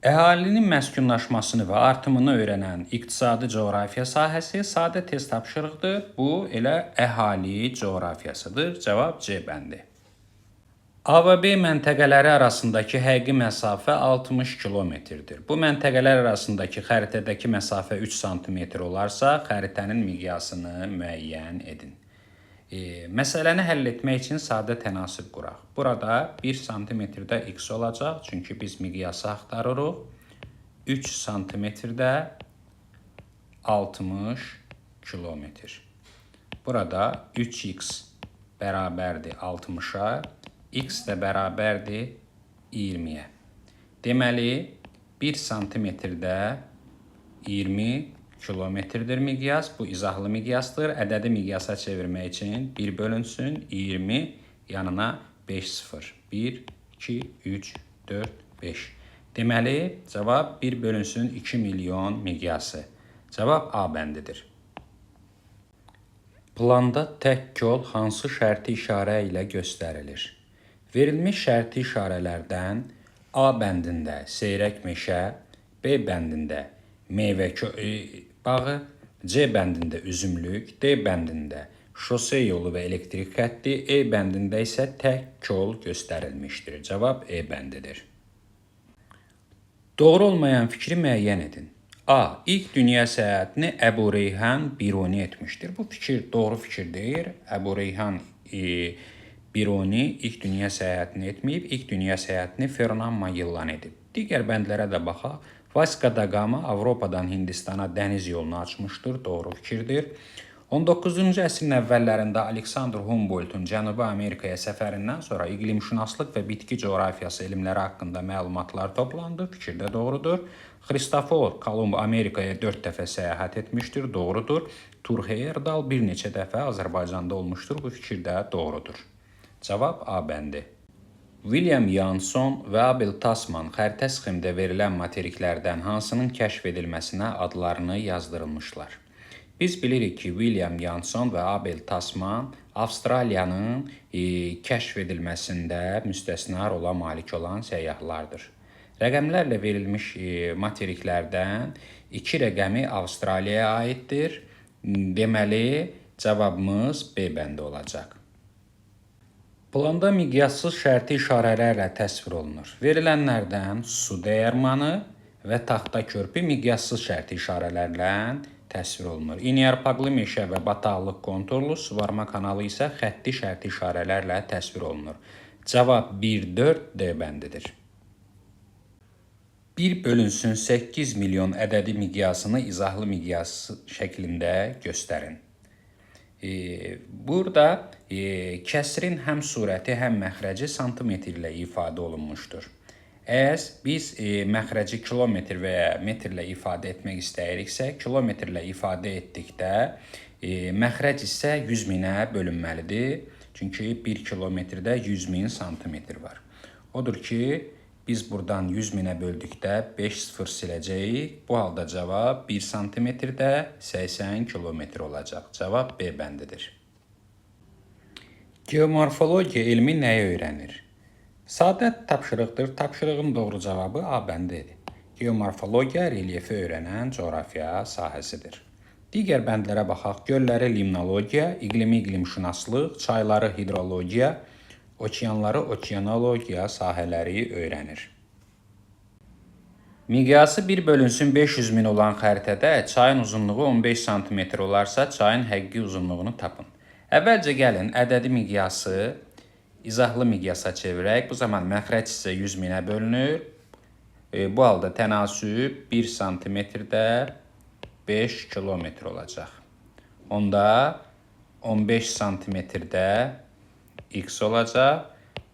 Əhalinin məskunlaşmasını və artımını öyrənən iqtisadi coğrafiya sahəsi sadə test tapşırıqdır. Bu elə əhali coğrafiyasıdır. Cavab C bəndi. A və B məntəqələri arasındakı həqiqi məsafə 60 kilometrdir. Bu məntəqələr arasındakı xəritədəki məsafə 3 sm olarsa, xəritənin miqyasını müəyyən edin. Məsələni həll etmək üçün sadə tənasib quraq. Burada 1 sm-də x olacaq, çünki biz miqyası axtarırıq. 3 sm-də 60 kilometr. Burada 3x bərabərdir 60-a, x də bərabərdir 20-yə. Deməli, 1 sm-də 20 kilometrdir miqyas. Bu izahlı miqyasdır. Ədədi miqyasa çevirmək üçün 1 bölünsün 20, yanına 5 sıfır. 1, 2, 3, 4, 5. Deməli, cavab 1 bölünsün 2 milyon miqyası. Cavab A bəndidir. Planda tək yol hansı şərti işarə ilə göstərilir? Verilmiş şərti işarələrdən A bəndində seyrək meşə, B bəndində meyvə bağı, C bəndində üzümlük, D bəndində şose yolu və elektrik xətti, E bəndində isə tək yol göstərilmişdir. Cavab E bəndidir. Doğru olmayan fikri müəyyən edin. A. İlk dünya səyahətini Əbu Reyhan Biruni etmişdir. Bu fikir doğru fikir deyil. Əbu Reyhan Biruni ilk dünya səyahətini etməyib, ilk dünya səyahətini Fernand Magellan edib. Digər bəndlərə də baxaq. Vasco da Gama Avropadan Hindistana dəniz yolunu açmışdır. Doğru fikirdir. 19-cu əsrin əvvəllərində Alexander Humboldtun Cənubi Amerikaya səfərindən sonra iqlimşünaslıq və bitki coğrafiyası elmləri haqqında məlumatlar toplandı. Fikir də doğrudur. Kristofor Kolumb Amerikaya 4 dəfə səyahət etmişdir. Doğrudur. Tur Heyerdal bir neçə dəfə Azərbaycanda olmuşdur. Bu fikir də doğrudur. Cavab A bəndi. William Yanson və Abel Tasman xəritə sxemdə verilən materiklərdən hansının kəşf edilməsinə adlarını yazdırılmışlar. Biz bilirik ki, William Yanson və Abel Tasman Avstraliyanın kəşf edilməsində müstəsna rola malik olan səyyahlardır. Rəqəmlərlə verilmiş materiklərdən 2 rəqəmi Avstraliyaya aiddir. Deməli, cavabımız B bəndi olacaq. Planda miqyassız şərti işarələrlə təsvir olunur. Verilənlərdən su dəyirmanı və taxta körpü miqyassız şərti işarələrlə təsvir olunur. İnyarpaqlı meşə və bataqlıq konturlu suvarma kanalı isə xətti şərti işarələrlə təsvir olunur. Cavab 1-4 D bəndidir. 1 bölünsün 8 milyon ədədi miqyasını izahlı miqyas şəklində göstərin. Burada kəsrin həm surəti, həm məxrəci santimetr ilə ifadə olunmuşdur. Əgər biz məxrəci kilometr və ya metrlə ifadə etmək istəyiriksə, kilometrlə ifadə etdikdə məxrəc isə 100 minə bölünməlidir. Çünki 1 kilometrdə 100 min santimetr var. Odur ki, biz buradan 100 minə böldükdə 5 sıfır siləcəyik. Bu halda cavab 1 santimetrdə 80 kilometr olacaq. Cavab B bəndidir. Geomorfologiya elmi nəyi öyrənir? Sadə tapşırıqdır. Tapşırığın doğru cavabı A bəndidir. Geomorfologiya relyefi öyrənən coğrafiya sahəsidir. Digər bəndlərə baxaq. Gölləri limnologiya, iqlimi iqlimşünaslıq, çayları hidrologiya, okeanları okeanologiya sahələri öyrənir. Miqyası 1 bölünsün 500 min olan xəritədə çayın uzunluğu 15 sm olarsa, çayın həqiqi uzunluğunu tapın. Əvvəlcə gəlin, ədədi miqyası izahlı miqyasa çevirək. Bu zaman məxrəc isə 100 minə bölünür. Bu halda tənasüb 1 sm-də 5 kilometr olacaq. Onda 15 sm-də x olacaq.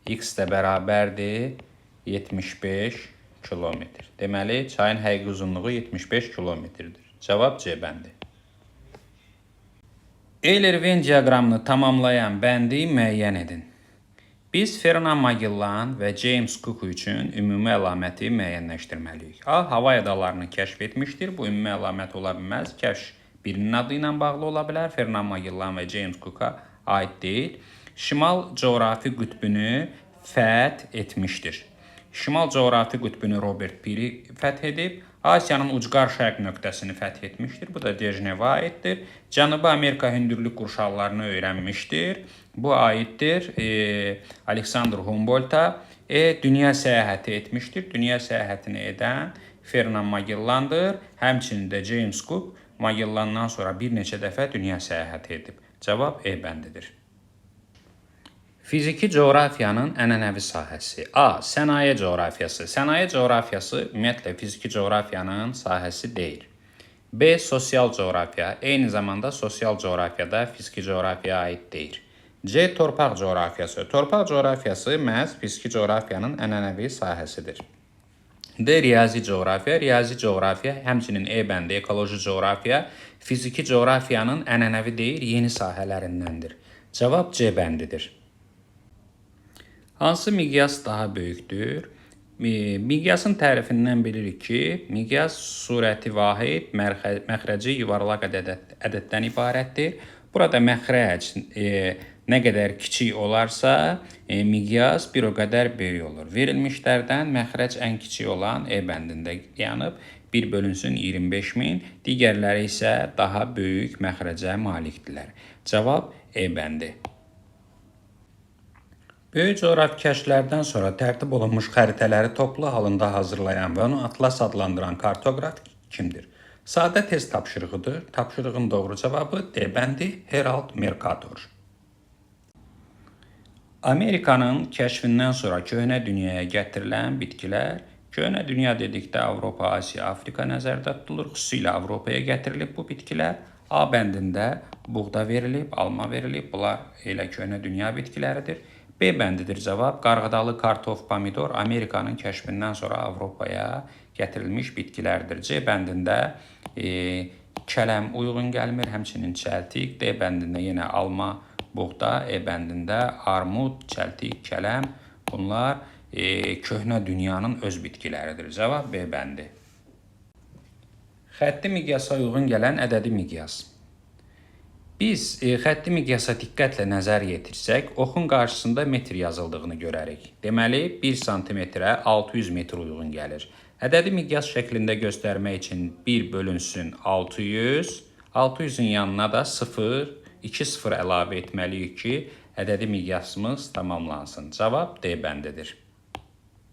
X də bərabərdir 75 kilometr. Deməli, çayın həqiqi uzunluğu 75 kilometrdir. Cavab C bəndi. Euler-Venn diaqramını tamamlayan bəndi müəyyən edin. Biz Fernand Magellan və James Cook üçün ümumi əlaməti müəyyənləşdirməliyik. A. Hava adalarını kəşf etmişdir. Bu ümumi əlamət ola bilməz. Kəşf birinin adı ilə bağlı ola bilər. Fernand Magellan və James Cooka aid deyil. Şimal coğrafi qütbünü fəth etmişdir. Şimal coğrafi qütbünü Robert Piri fəth edib. Asiyanın ucqar şərq nöqtəsini fəth etmişdir. Bu da Dejnevə aiddir. Cənubi Amerika hündürlük qurşaqlarını öyrənmişdir. Bu aiddir Alexander Humboldt'a. Dünya səyahəti etmişdir. Dünya səyahətini edən Fernand Magellan'dır. Həmçinin də James Cook Magellan'dan sonra bir neçə dəfə dünya səyahəti edib. Cavab E bəndidir. Fiziki coğrafiyanın ənənəvi sahəsi. A. Sənaye coğrafiyası. Sənaye coğrafiyası ümumiyyətlə fiziki coğrafiyanın sahəsi deyil. B. Sosial coğrafiya. Eyni zamanda sosial coğrafiyada fiziki coğrafiyaya aid deyil. C. Torpaq coğrafiyası. Torpaq coğrafiyası məhz fiziki coğrafiyanın ənənəvi sahəsidir. D. Riyazi coğrafiya. Riyazi coğrafiya, həmçinin E bəndi ekoloji coğrafiya fiziki coğrafiyanın ənənəvi deyil, yeni sahələrindəndir. Cavab C bəndidir. Hansı miqyas daha böyükdür? Miqyasın tərifindən bilirik ki, miqyas surəti vahid, məxrəci yuvarlaq ədəddən ibarətdir. Burada məxrəc nə qədər kiçik olarsa, miqyas bir o qədər böyük olur. Verilmişlərdən məxrəc ən kiçik olan E bəndində yanıb 1 bölünsün 25.000, digərləri isə daha böyük məxrəcə malikdirlər. Cavab E bəndi. Böyük coğrafi kəşflərdən sonra tərtib olunmuş xəritələri toplu halında hazırlayan və onu atlas adlandıran kartoqraf kimdir? Sadə test tapşırığıdır. Tapşırığın doğru cavabı D bəndi Herald Mercator. Amerikanın kəşfindən sonra köhnə dünyaya gətirilən bitkilər, köhnə dünya dedikdə Avropa, Asiya, Afrika nəzərdə tutulur. Xüsusilə Avropaya gətirilib bu bitkilər. A bəndində buğda verilib, alma verilib. Bunlar elə köhnə dünya bitkiləridir. B bəndidir cavab. Qarğıdalı kartof, pomidor Amerikanın kəşfindən sonra Avropaya gətirilmiş bitkilərdir. C bəndində kələm uyğun gəlmir, həmçinin çəltik. D bəndində yenə alma, buğda. E bəndində armud, çəltik, kələm. Bunlar köhnə dünyanın öz bitkiləridir. Cavab B bəndi. Xətti miqyasa uyğun gələn ədədi miqyas. Biz xətti miqyasa diqqətlə nəzər yetirsək, oxun qarşısında metr yazıldığını görərik. Deməli, 1 santimetrə 600 metr uyğun gəlir. Ədədi miqyas şəklində göstərmək üçün 1 bölünsün 600, 600-ün yanına da 0, 2 0 əlavə etməliyik ki, ədədi miqyasımız tamamlansın. Cavab D bəndidir.